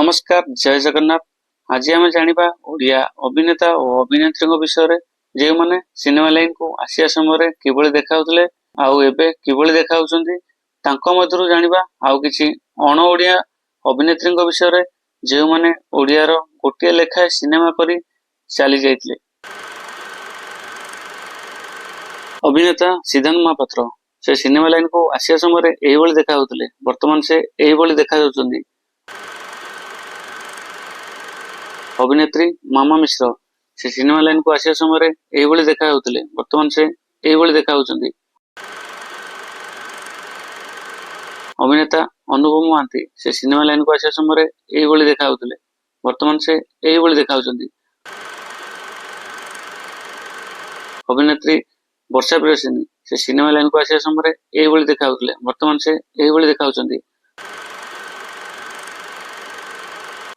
नमस्कार जय जगन्नाथ। आज आम जानिबा ओडिया अभिनेता और अभिनेत्री विषय जो मैंने सिनेमा लाइन को आसिया समय किभली देखाउतले आउ एबे किभली देखाउछंती तांको मधुरु जानिबा आउ किछि अण ओडिया अभिनेत्री विषय जो मैंने ओडियार गोटे लेखाए सिनेमा करी चली जाइतले। अभिनेता सिद्धांत महापात्र से सिनेमा लाइन को आसिया समय एही देखाउतले, वर्तमान से एही देखा जाउछंती। अभिनेत्री मामा मिश्र से सिनेमा लाइन को आसिया समय एही देखा जाउतले, वर्तमान से एही देखा जाउछंती। अभिनेता अनुभव महांती से सिनेमा लाइन को आसिया समय एही देखा जाउतले, वर्तमान से एही देखा जाउछंती। अभिनेत्री वर्षा प्रियदर्शिनी से सिनेमा लाइन को आसिया समय एही देखा जाउतले, वर्तमान से एही देखा जाउछंती।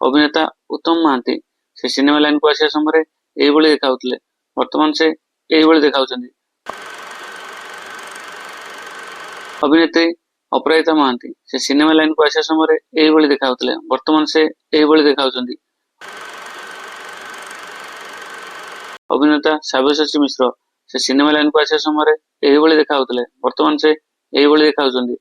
अभिनेता उत्तम महांती से सिनेमा लाइन को आसिया समय एही देखा जाउतले, वर्तमान से एही देखा जाउछंती। अभिनेत्री अपराजिता महांती से सिनेमा लाइन को आसिया समय एही देखा जाउतले, वर्तमान से एही देखा जाउछंती। अभिनेता साब्यसाची मिश्र से सिनेमा लाइन को आसिया समय एही देखा जाउतले, वर्तमान से एही देखा जाउछंती।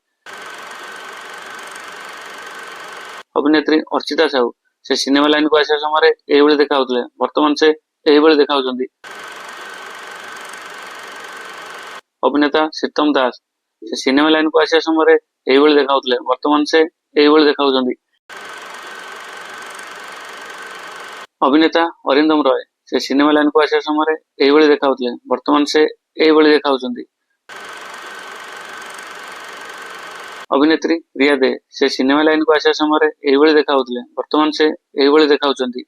अभिनेत्री अर्चिता साहू से सिनेमा लाइन को आसिया समय एही देखा जाउतले, वर्तमान से एही देखा जाउछंती। अभिनेता शीतम दास से सिनेमा लाइन को आसिया समय एही देखा जाउतले, वर्तमान से एही देखा जाउछंती। अभिनेता अरिंदम रॉय से सिनेमा लाइन को आसिया समय एही देखा जाउतले, वर्तमान से एही देखा जाउछंती। अभिनेत्री रिया दे से सिनेमा लाइन को आसिया समय एही देखा जाउतले, वर्तमान से एही देखा जाउछंती।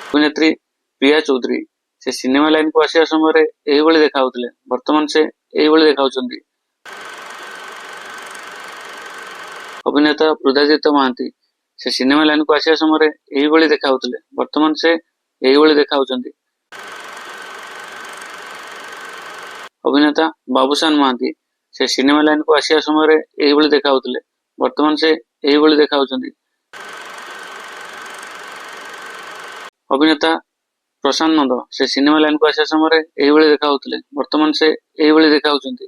अभिनेत्री प्रिया चौधरी से सिनेमा लाइन को आसिया समय एही देखा जाउतले, वर्तमान से एही देखा जाउछंती। अभिनेता पृथ्वीदत्त महांती से सिनेमा लाइन को आसिया समय एही देखा जाउतले, वर्तमान से एही देखा जाउछंती। अभिनेता बाबूशान महांती से सिनेमा लाइन को आसिया समय एही देखा जाउतले, वर्तमान से एही देखा जाउछंती। अभिनेता प्रशांत नंद से सिनेमा लाइन को आसिया समय एही देखा जाउतले, वर्तमान से एही देखा जाउछंती।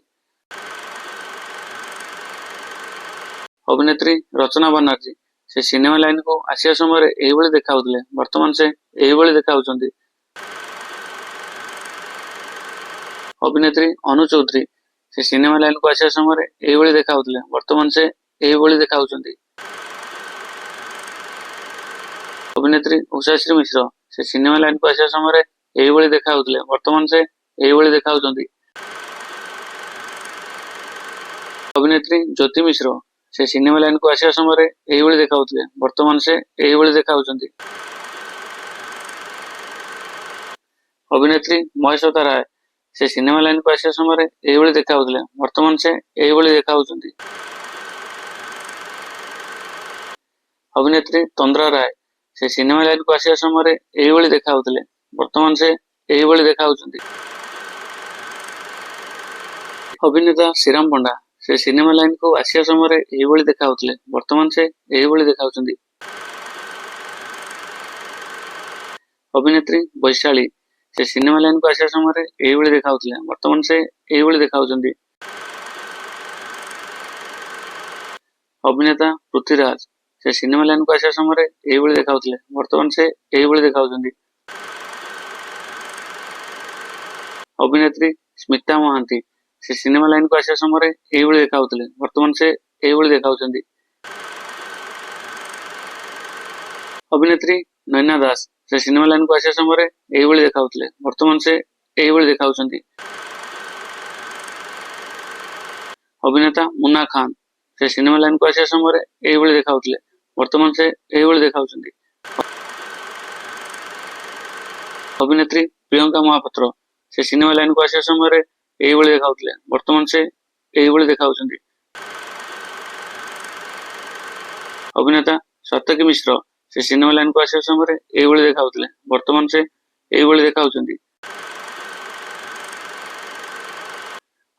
अभिनेत्री रचना बनर्जी से सिनेमा लाइन को आसिया समय एही देखा जाउतले, वर्तमान से एही देखा जाउछंती। अभिनेत्री अनु चौधरी से सिनेमा लाइन को आसिया समय एही देखा जाउतले, वर्तमान से एही देखा जाउछंती। अभिनेत्री उषाश्री मिश्र से सिनेमा लाइन को आसिया समय एही देखा जाउतले, वर्तमान से एही देखा जाउछंती। अभिनेत्री ज्योति मिश्र से सिनेमा लाइन को आसिया समय एही देखा जाउतले, वर्तमान से एही देखा जाउछंती। अभिनेत्री महेश्वता राय से सिनेमा लाइन को आसिया समय एही देखा जाउतले, वर्तमान से एही देखा जाउछंती। अभिनेत्री तंद्रा राय से सिनेमा लाइन को आसिया समय एही देखा जाउतले, वर्तमान से एही देखा जाउछंती। अभिनेता श्रीराम पंडा से सिनेमा लाइन को आसिया समय एही देखा जाउतले, वर्तमान से एही देखा जाउछंती। अभिनेत्री वैशाली से सिनेमा लाइन को आसिया समय एही देखा जाउतले, वर्तमान से एही देखा जाउछंती। अभिनेता पृथ्वीराज से सिनेमा लाइन को आसिया समय एही देखा जाउतले, वर्तमान से एही देखा जाउछंती। अभिनेत्री स्मिता महांती से सिनेमा लाइन को आसिया समय एही देखा जाउतले, वर्तमान से एही देखा जाउछंती। अभिनेत्री नैना दास से सिनेमा लाइन को आसिया समय एही देखा जाउतले, वर्तमान से एही देखा जाउछंती। अभिनेता मुन्ना खान से सिनेमा लाइन को आसिया समय एही देखा जाउतले, वर्तमान से एही देखा जाउछंती। अभिनेत्री प्रियंका महापात्र से सिनेमा लाइन को आसिया समय एही देखा जाउतले, वर्तमान से एही देखा जाउछंती। अभिनेता सत्यकी मिश्र से सिनेमा लाइन को आसिया समय एही देखा जाउतले, वर्तमान से एही देखा जाउछंती।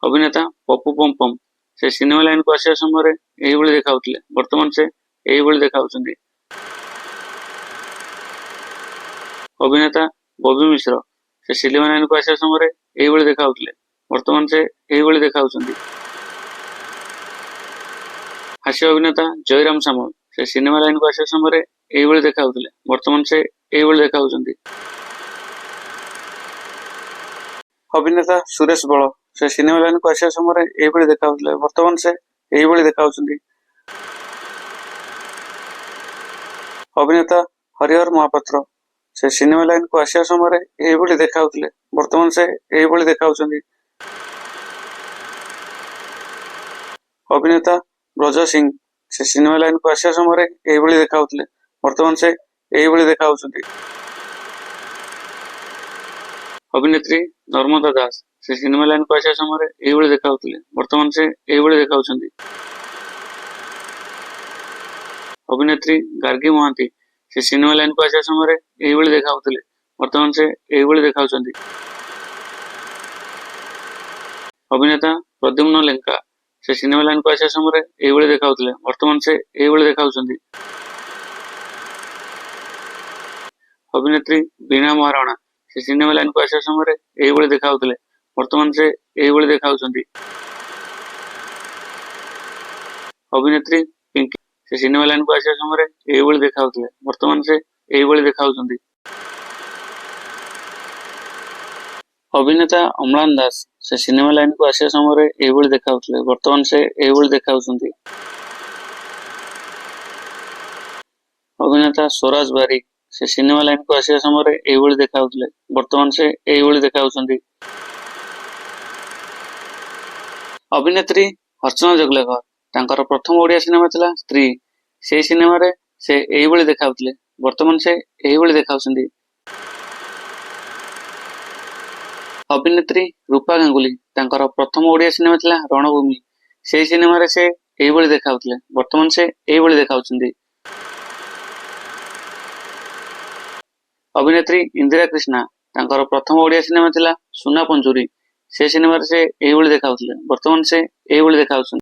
अभिनेता पप्पू पमपम ସେ ସିନେମା ଲାଇନକୁ ଆସିବା ସମୟରେ ଏଇଭଳି ଦେଖାଉଥିଲେ, ବର୍ତ୍ତମାନ ସେ ଏଇଭଳି ଦେଖାଉଛନ୍ତି। ଅଭିନେତା ବବି ମିଶ୍ର ସେ ସିନେମା ଲାଇନକୁ ଆସିବା ସମୟରେ ଏଇଭଳି ଦେଖାଉଥିଲେ, ବର୍ତ୍ତମାନ ସେ ଏଇଭଳି ଦେଖାଉଛନ୍ତି। ହାସ୍ୟ ଅଭିନେତା ଜୟରାମ ସାମଲ ସେ ସିନେମା ଲାଇନକୁ ଆସିବା ସମୟରେ ଏଇଭଳି ଦେଖାଉଥିଲେ, ବର୍ତ୍ତମାନ ସେ ଏଇଭଳି ଦେଖାଉଛନ୍ତି। ଅଭିନେତା ସୁରେଶ ବଳ ସେ ସିନେମା ଲାଇନକୁ ଆସିବା ସମୟରେ ଏଇଭଳି ଦେଖାଉଥିଲେ, ବର୍ତ୍ତମାନ ସେ ଏଇଭଳି ଦେଖାଉଛନ୍ତି। ଅଭିନେତା ହରିହର ମହାପାତ୍ର ସେ ସିନେମା ଲାଇନକୁ ଆସିବା ସମୟରେ ଏଇଭଳି ଦେଖାଉଥିଲେ, ବର୍ତ୍ତମାନ ସେ ଏଇଭଳି ଦେଖାଉଛନ୍ତି। ଅଭିନେତା ବ୍ରଜ ସିଂ ସେ ସିନେମା ଲାଇନକୁ ଆସିବା ସମୟରେ ଏଇଭଳି ଦେଖାଉଥିଲେ, ବର୍ତ୍ତମାନ ସେ ଏଇଭଳି ଦେଖାଉଛନ୍ତି। ଅଭିନେତ୍ରୀ ନର୍ମଦା ଦାସ ସେ ସିନେମା ଲାଇନକୁ ଆସିବା ସମୟରେ ଏଇଭଳି ଦେଖାଉଥିଲେ, ବର୍ତ୍ତମାନ ସେ ଏଇଭଳି ଦେଖାଉଛନ୍ତି। ଅଭିନେତ୍ରୀ ଗାର୍ଗୀ ମହାନ୍ତି ସେ ସିନେମା ଲାଇନକୁ ଆସିବା ସମୟରେ ଏଇଭଳି ଦେଖାଉଥିଲେ, ବର୍ତ୍ତମାନ ସେ ଏଇଭଳି ଦେଖାଉଛନ୍ତି। ଅଭିନେତା ପ୍ରଦ୍ୟୁମ୍ନ ଲେଙ୍କା ସେ ସିନେମା ଲାଇନକୁ ଆସିବା ସମୟରେ ଏଇଭଳି ଦେଖାଉଥିଲେ, ବର୍ତ୍ତମାନ ସେ ଏଇଭଳି ଦେଖାଉଛନ୍ତି। ଅଭିନେତ୍ରୀ ବୀଣା ମହାରଣା ସେ ସିନେମା ଲାଇନକୁ ଆସିବା ସମୟରେ ଏଇଭଳି ଦେଖାଉଥିଲେ, ବର୍ତ୍ତମାନ ସେ ଏଇଭଳି ଦେଖାଉଛନ୍ତି। ଅଭିନେତ୍ରୀ ପିଙ୍କି ସେ ସିନେମା ଲାଇନକୁ ଆସିବା ସମୟରେ ଏଇଭଳି ଦେଖାଉଥିଲେ, ବର୍ତ୍ତମାନ ସେ ଏଇଭଳି ଦେଖାଉଛନ୍ତି। ଅଭିନେତା ଅମ୍ଳାନ ଦାସ ସେ ସିନେମା ଲାଇନକୁ ଆସିବା ସମୟରେ ଏଇଭଳି ଦେଖାଉଥିଲେ, ବର୍ତ୍ତମାନ ସେ ଏଇଭଳି ଦେଖାଉଛନ୍ତି। ଅଭିନେତା ସ୍ୱରାଜ ବାରିକ ସେ ସିନେମା ଲାଇନକୁ ଆସିବା ସମୟରେ ଏଇଭଳି ଦେଖାଉଥିଲେ, ବର୍ତ୍ତମାନ ସେ ଏଇଭଳି ଦେଖାଉଛନ୍ତି। ଅଭିନେତ୍ରୀ ଅର୍ଚ୍ଚନା ଜଗଲେକର ତାଙ୍କର ପ୍ରଥମ ଓଡ଼ିଆ ସିନେମା ଥିଲା ସ୍ତ୍ରୀ, ସେହି ସିନେମାରେ ସେ ଏଇଭଳି ଦେଖାଉଥିଲେ, ବର୍ତ୍ତମାନ ସେ ଏଇଭଳି ଦେଖାଉଛନ୍ତି। ଅଭିନେତ୍ରୀ ରୂପା ଗାଙ୍ଗୁଲି ତାଙ୍କର ପ୍ରଥମ ଓଡ଼ିଆ ସିନେମା ଥିଲା ରଣଭୂମି, ସେହି ସିନେମାରେ ସେ ଏଇଭଳି ଦେଖାଉଥିଲେ, ବର୍ତ୍ତମାନ ସେ ଏଇଭଳି ଦେଖାଉଛନ୍ତି। ଅଭିନେତ୍ରୀ ଇନ୍ଦିରା କ୍ରିଷ୍ଣା ତାଙ୍କର ପ୍ରଥମ ଓଡ଼ିଆ ସିନେମା ଥିଲା ସୁନା ପଞ୍ଜୁରୀ, ସେ ସିନେମାରେ ସେ ଏଇଭଳି ଦେଖାଉଥିଲେ, ବର୍ତ୍ତମାନ ସେ ଏଇଭଳି ଦେଖାଉଛନ୍ତି।